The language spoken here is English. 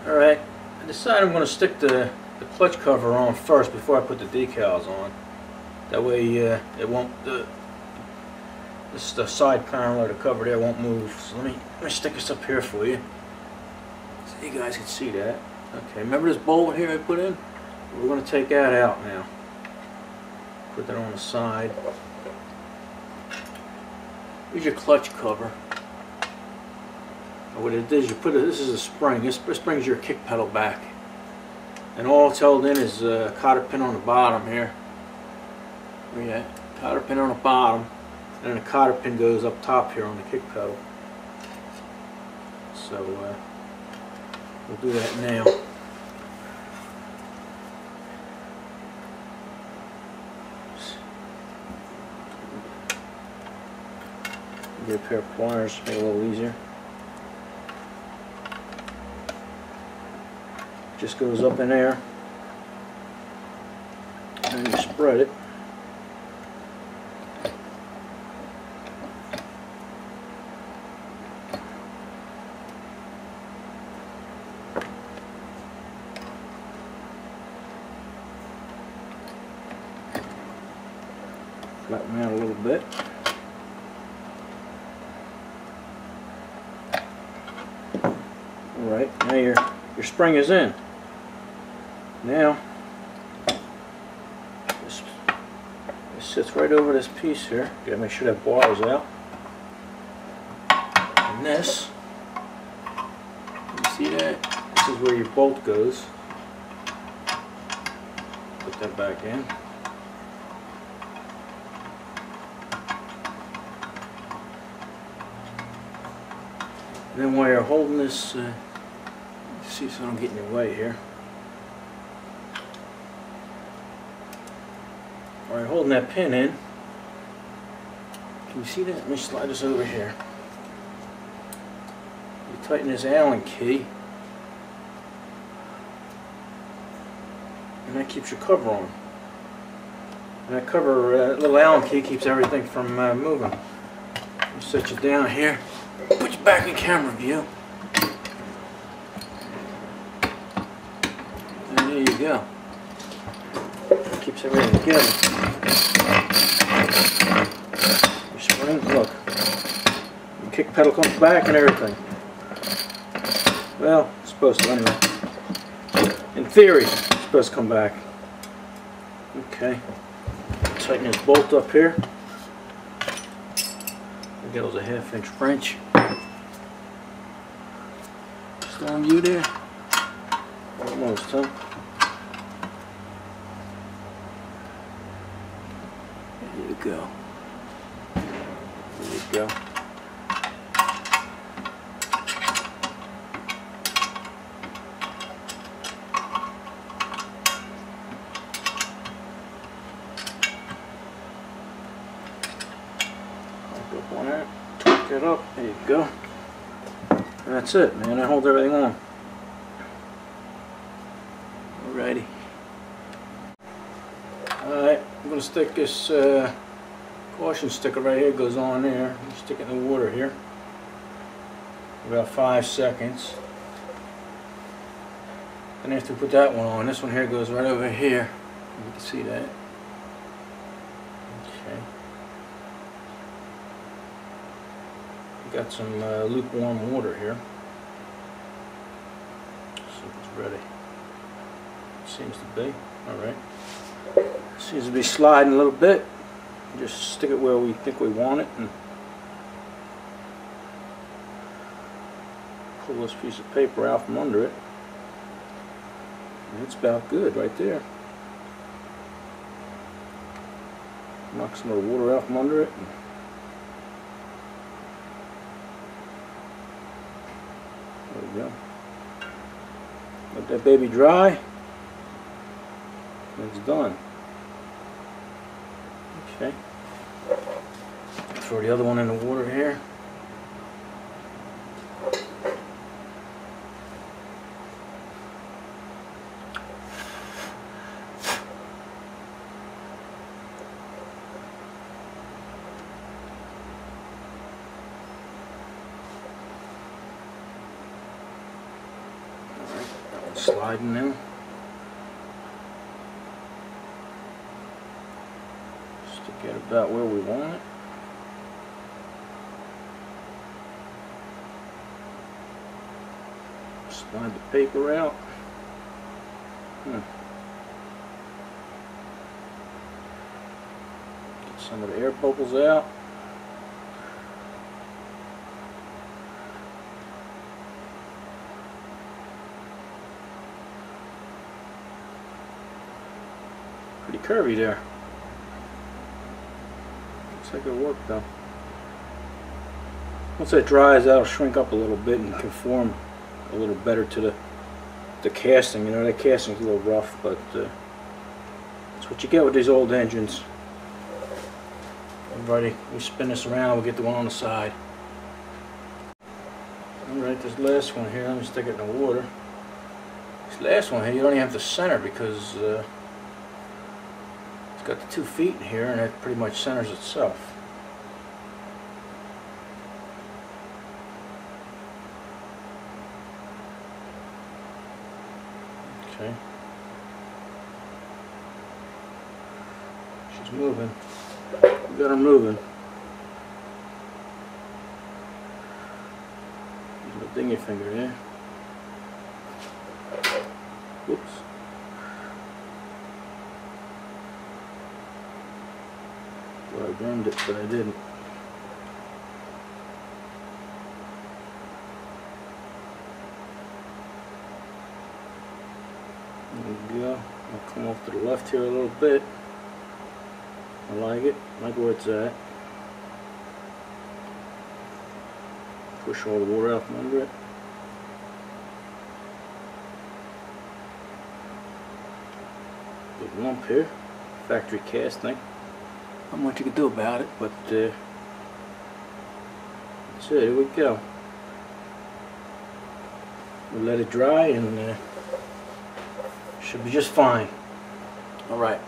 Alright, I decided I'm going to stick the clutch cover on first before I put the decals on. That way it won't, the side panel or the cover there won't move. So let me stick this up here for you so you guys can see that. Okay, remember this bolt here I put in? We're going to take that out now. Put that on the side. Here's your clutch cover. What it is, you put this is a spring. This brings your kick pedal back, and all it's held in is a cotter pin on the bottom here. Where you at? Cotter pin on the bottom, and then a cotter pin goes up top here on the kick pedal. So we'll do that now. Get a pair of pliers, make it a little easier. Just goes up in there, and you spread it. Flatten out a little bit. Alright, now your spring is in. Now, this sits right over this piece here. You gotta make sure that bar is out. And this, you see that? This is where your bolt goes. Put that back in. And then while you're holding this, see so I don't get in your way here. While you're holding that pin in, can you see that? Let me slide this over here. You tighten this Allen key, and that keeps your cover on. And that cover, little Allen key keeps everything from moving. I'll set you down here, put you back in camera view. And there you go. Keeps everything together. Your spring, look. Your kick pedal comes back and everything. Well, it's supposed to anyway. In theory, it's supposed to come back. Okay. Tighten this bolt up here. That was a 1/2 inch wrench. Still on view there? Almost, huh? There you go. There you go. Hook up on that. Tuck it up. There you go. And that's it, man. That holds everything on. Alrighty. Alright, I'm going to stick this caution sticker right here, goes on there. Stick it in the water here. About 5 seconds. Then after we put that one on, this one here goes right over here. You can see that. Okay. We got some lukewarm water here. See if it's ready. Seems to be. Alright. Seems to be sliding a little bit. Just stick it where we think we want it and pull this piece of paper out from under it. And it's about good right there. Knock some of the water out from under it. There we go. Let that baby dry. It's done. Okay. Throw the other one in the water here. All right. Sliding now. Stick it about where we want it. Slide the paper out. Get some of the air bubbles out. Pretty curvy there. Looks like it'll work though. Once that dries, that'll shrink up a little bit and conform a little better to the casting. You know, that casting's a little rough, but that's what you get with these old engines. Alrighty, we spin this around, we'll get the one on the side. Alright, this last one here, let me stick it in the water. This last one here, you don't even have to center because it's got the 2 feet in here and it pretty much centers itself. Okay. She's moving. We got her moving. Little dingy finger there. Whoops. Well, I burned it, but I didn't. There we go. I'll come off to the left here a little bit. I like it. I like where it's at. Push all the water out from under it. Big lump here. Factory casting. Not much you can do about it, but that's it. Here we go. We'll let it dry and should be just fine. Alright.